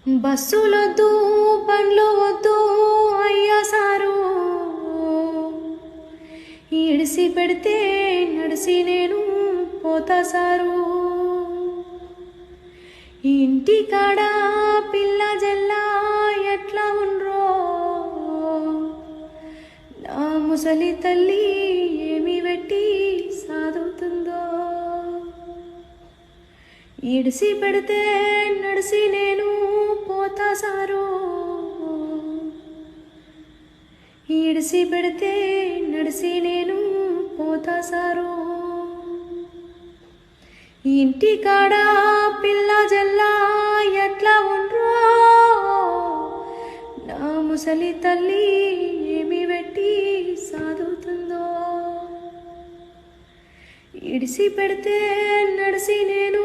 బస్సులొద్దు బండ్లు వద్దు అయ్యా సారు, ఇడిసి పెడితే నడిసి నేను పోతా సారు. ఇంటి కాడ పిల్ల జల్లా ఎట్లా ఉండ్రో, నా ముసలి తల్లి ఏమి పెట్టి సాదుతుందో. ఇడిసి పెడితే నడిసి నేను పోతా సారు, ఇడిసి పెడితే నడిసి నేను పోతా సారు. ఇంటి కాడ పిల్ల జల్లా ఎట్లా ఉండ్రో, నా ముసలి తల్లి ఏమి పెట్టి సాదుతుందో. ఇడిసి పెడితే నడిసి నేను